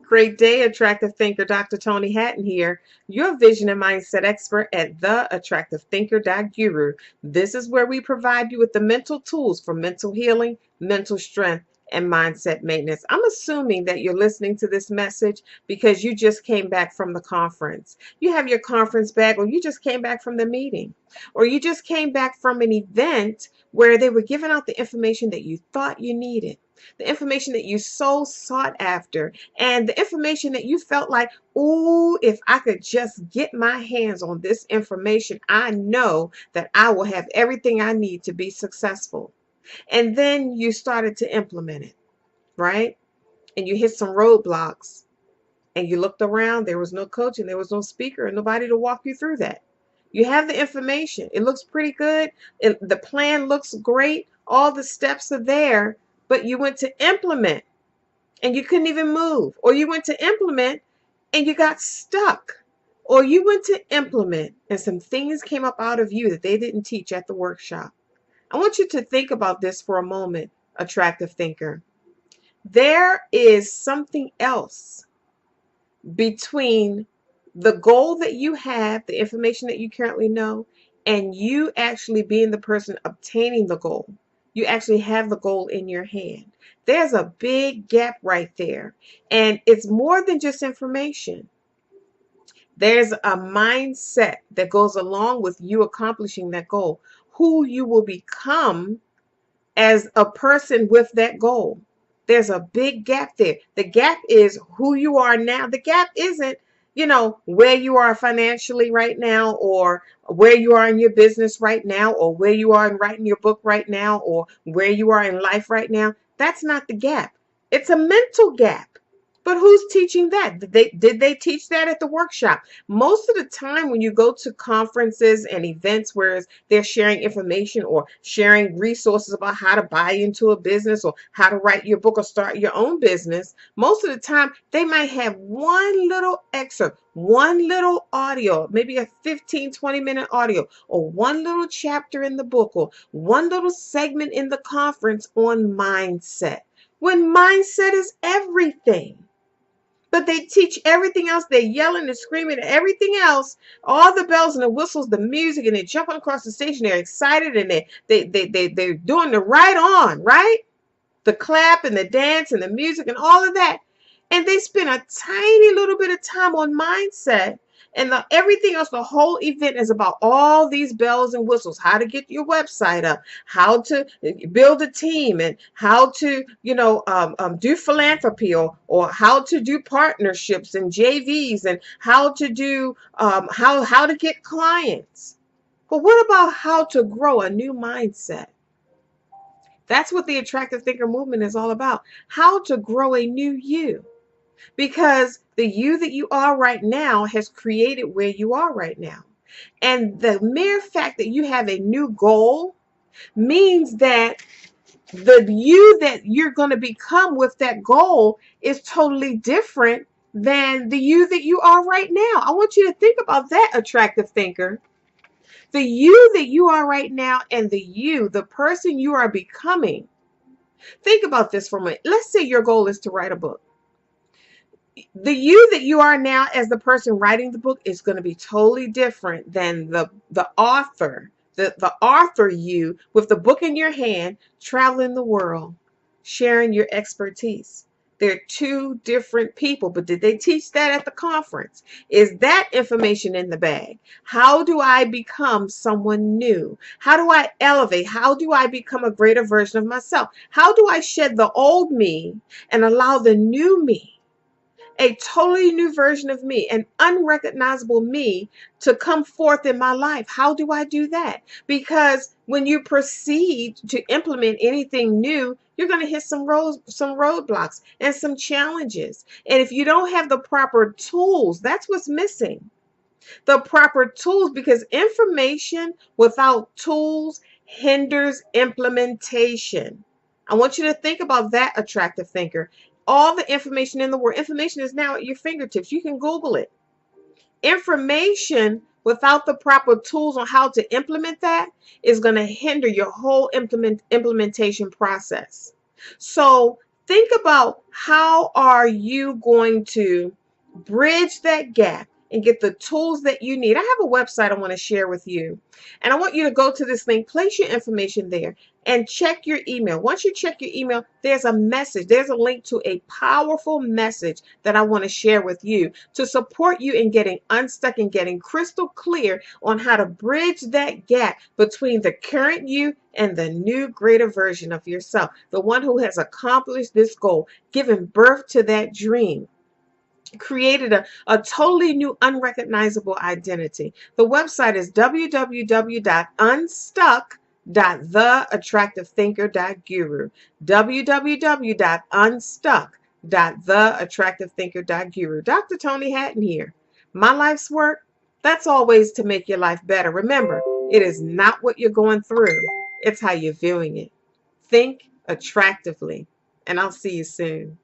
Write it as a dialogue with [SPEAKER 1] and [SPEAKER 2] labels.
[SPEAKER 1] Great day, attractive thinker. Dr. Toni Hatton here, your vision and mindset expert at theattractivethinker.guru. This is where we provide you with the mental tools for mental healing, mental strength, and mindset maintenance. I'm assuming that you're listening to this message because you just came back from the conference. You have your conference bag, or you just came back from the meeting, or you just came back from an event where they were giving out the information that you thought you needed, the information that you so sought after, and the information that you felt like, oh, if I could just get my hands on this information, I know that I will have everything I need to be successful. And then you started to implement it, right? And you hit some roadblocks and you looked around. There was no coach and there was no speaker and nobody to walk you through that. You have the information. It looks pretty good. The plan looks great. All the steps are there, but you went to implement and you couldn't even move, or you went to implement and you got stuck, or you went to implement and some things came up out of you that they didn't teach at the workshop. I want you to think about this for a moment, attractive thinker. There is something else between the goal that you have, the information that you currently know, and you actually being the person obtaining the goal. You actually have the goal in your hand. There's a big gap right there. And it's more than just information. There's a mindset that goes along with you accomplishing that goal, who you will become as a person with that goal. There's a big gap there. The gap is who you are now. The gap isn't, where you are financially right now, or where you are in your business right now, or where you are in writing your book right now, or where you are in life right now. That's not the gap. It's a mental gap. But who's teaching that? Did they teach that at the workshop? Most of the time when you go to conferences and events where they're sharing information or sharing resources about how to buy into a business or how to write your book or start your own business, most of the time they might have one little excerpt, one little audio, maybe a 15, 20-minute audio, or one little chapter in the book, or one little segment in the conference on mindset, when mindset is everything. But they teach everything else. They're yelling and screaming and everything else, all the bells and the whistles, the music, and they're jumping across the station. They're excited and they're doing the right on, right? The clap and the dance and the music and all of that. And they spend a tiny little bit of time on mindset, and everything else, the whole event is about all these bells and whistles, how to get your website up, how to build a team, and how to, do philanthropy, or how to do partnerships and JVs, and how to do, how to get clients. But what about how to grow a new mindset? That's what the attractive thinker movement is all about. How to grow a new you. Because the you that you are right now has created where you are right now. And the mere fact that you have a new goal means that the you that you're going to become with that goal is totally different than the you that you are right now. I want you to think about that, attractive thinker. The you that you are right now and the person you are becoming. Think about this for a minute. Let's say your goal is to write a book. The you that you are now as the person writing the book is going to be totally different than the author, the author you with the book in your hand, traveling the world, sharing your expertise. They're two different people, but did they teach that at the conference? Is that information in the bag? How do I become someone new? How do I elevate? How do I become a greater version of myself? How do I shed the old me and allow the new me, a totally new version of me, an unrecognizable me, to come forth in my life? How do I do that? Because when you proceed to implement anything new, you're going to hit some roadblocks and some challenges. And if you don't have the proper tools, that's what's missing. The proper tools, because information without tools hinders implementation. I want you to think about that, attractive thinker. All the information in the world, information is now at your fingertips. You can Google it. Information without the proper tools on how to implement that is going to hinder your whole implementation process. So Think about how are you going to bridge that gap and get the tools that you need. I have a website I want to share with you, and I want you to go to this link, place your information there, and check your email. Once you check your email, there's a message. There's a link to a powerful message that I want to share with you to support you in getting unstuck and getting crystal clear on how to bridge that gap between the current you and the new greater version of yourself, the one who has accomplished this goal, given birth to that dream, created a totally new unrecognizable identity. The website is www.unstuck.theattractivethinker.guru. www.unstuck.theattractivethinker.guru. Dr. Toni Hatton here. My life's work, that's always to make your life better. Remember, it is not what you're going through, it's how you're viewing it. Think attractively, and I'll see you soon.